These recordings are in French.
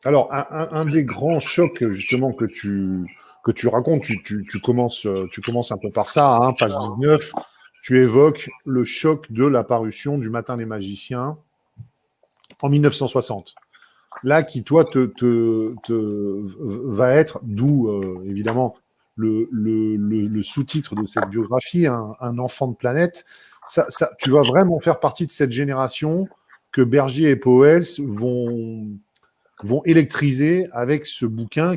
Alors, un des grands chocs, justement, que tu racontes, tu commences un peu par ça, hein, page 19, tu évoques le choc de la parution du Matin des magiciens en 1960. Là, qui, toi, va être, d'où, évidemment, le sous-titre de cette biographie, un enfant de planète. Tu vas vraiment faire partie de cette génération que Bergier et Powell vont électriser avec ce bouquin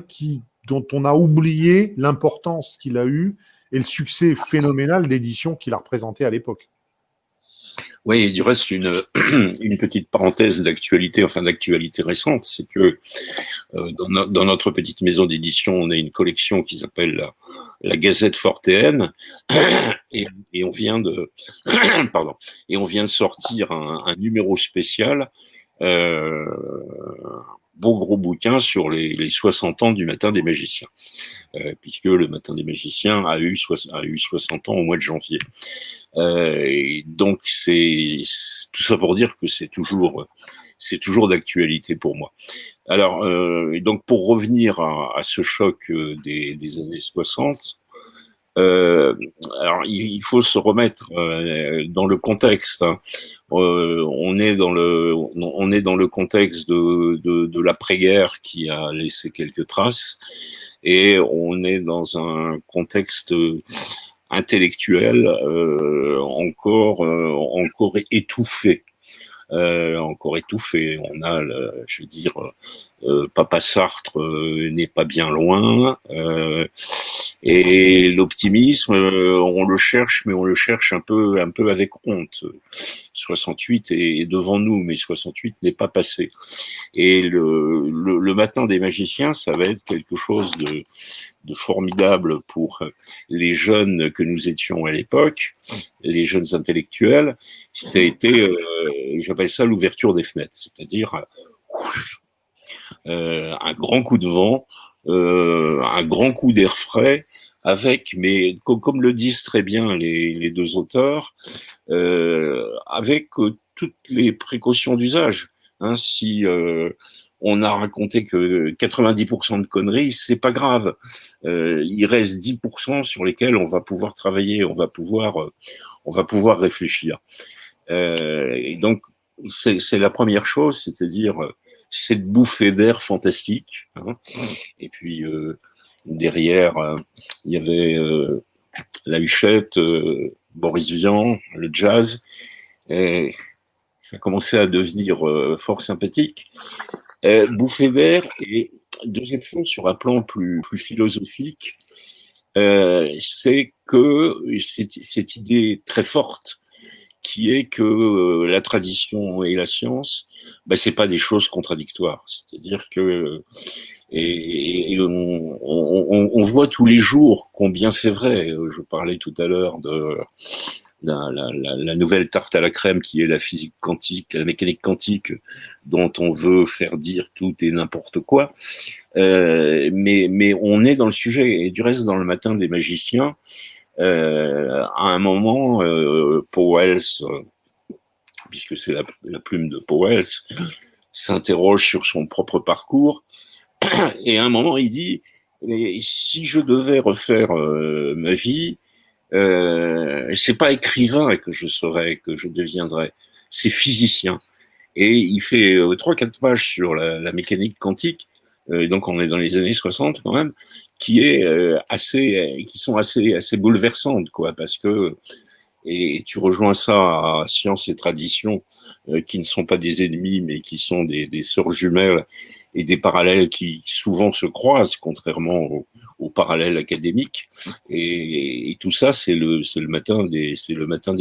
dont on a oublié l'importance qu'il a eu et le succès phénoménal d'édition qu'il a représenté à l'époque. Oui, et du reste, une petite parenthèse d'actualité, enfin d'actualité récente, c'est que dans notre petite maison d'édition, on a une collection qui s'appelle la Gazette Fortéenne, et on vient de, pardon, et on vient de sortir un numéro spécial, beau gros bouquin sur les 60 ans du Matin des Magiciens, puisque le Matin des Magiciens a eu 60 ans au mois de janvier. Et donc c'est tout ça pour dire que c'est toujours d'actualité pour moi. Alors donc pour revenir à ce choc des années 60, alors il faut se remettre dans le contexte, hein. On est dans le contexte de l'après-guerre qui a laissé quelques traces, et on est dans un contexte intellectuel encore étouffé. Encore étouffé. On a, je veux dire, Papa Sartre n'est pas bien loin, et l'optimisme, on le cherche, mais on le cherche un peu avec honte. 68 est devant nous, mais 68 n'est pas passé. Et le Matin des Magiciens, ça va être quelque chose de formidable pour les jeunes que nous étions à l'époque, les jeunes intellectuels. Ça a été, j'appelle ça l'ouverture des fenêtres, c'est-à-dire un grand coup de vent, un grand coup d'air frais, avec, mais comme le disent très bien les deux auteurs, avec toutes les précautions d'usage. Hein, si on a raconté que 90% de conneries, c'est pas grave. Il reste 10% sur lesquels on va pouvoir travailler, on va pouvoir réfléchir. Et donc, c'est la première chose, c'est-à-dire cette bouffée d'air fantastique. Hein. Et puis derrière, il y avait la Huchette, Boris Vian, le jazz. Et ça commençait à devenir fort sympathique. Bouffée d'air. Et deuxième chose, sur un plan plus philosophique, c'est que cette idée très forte qui est que la tradition et la science, c'est pas des choses contradictoires. C'est-à-dire que et on voit tous les jours combien c'est vrai. Je parlais tout à l'heure de la nouvelle tarte à la crème qui est la physique quantique, la mécanique quantique, dont on veut faire dire tout et n'importe quoi. Mais on est dans le sujet. Et du reste, dans le Matin des Magiciens, à un moment, Powell, puisque c'est la plume de Powell, s'interroge sur son propre parcours, et à un moment il dit, si je devais refaire ma vie, c'est pas écrivain que je serais, que je deviendrais, c'est physicien. Et il fait 3-4 pages sur la mécanique quantique, donc on est dans les années 60 quand même, qui sont assez bouleversantes, quoi, parce que, et tu rejoins ça à science et tradition, qui ne sont pas des ennemis, mais qui sont des sœurs jumelles, et des parallèles qui souvent se croisent, contrairement aux parallèles académiques. Et tout ça, c'est le matin des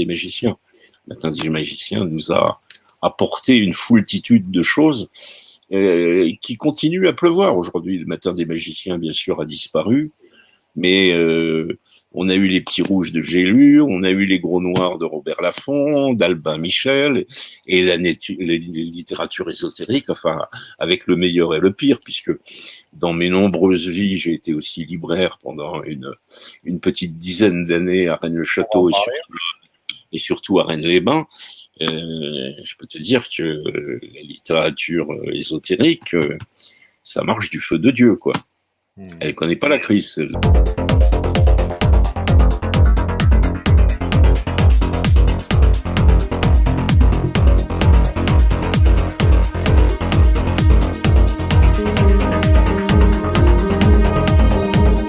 magiciens. Le Matin des Magiciens nous a apporté une foultitude de choses qui continuent à pleuvoir aujourd'hui. Le Matin des Magiciens, bien sûr, a disparu, mais on a eu les petits rouges de Gélu, on a eu les gros noirs de Robert Laffont, d'Albin Michel, et la littérature ésotérique, enfin, avec le meilleur et le pire, puisque dans mes nombreuses vies, j'ai été aussi libraire pendant une petite dizaine d'années à Rennes-le-Château et surtout à Rennes-les-Bains. Je peux te dire que la littérature ésotérique, ça marche du feu de Dieu, quoi. Elle connaît pas la crise.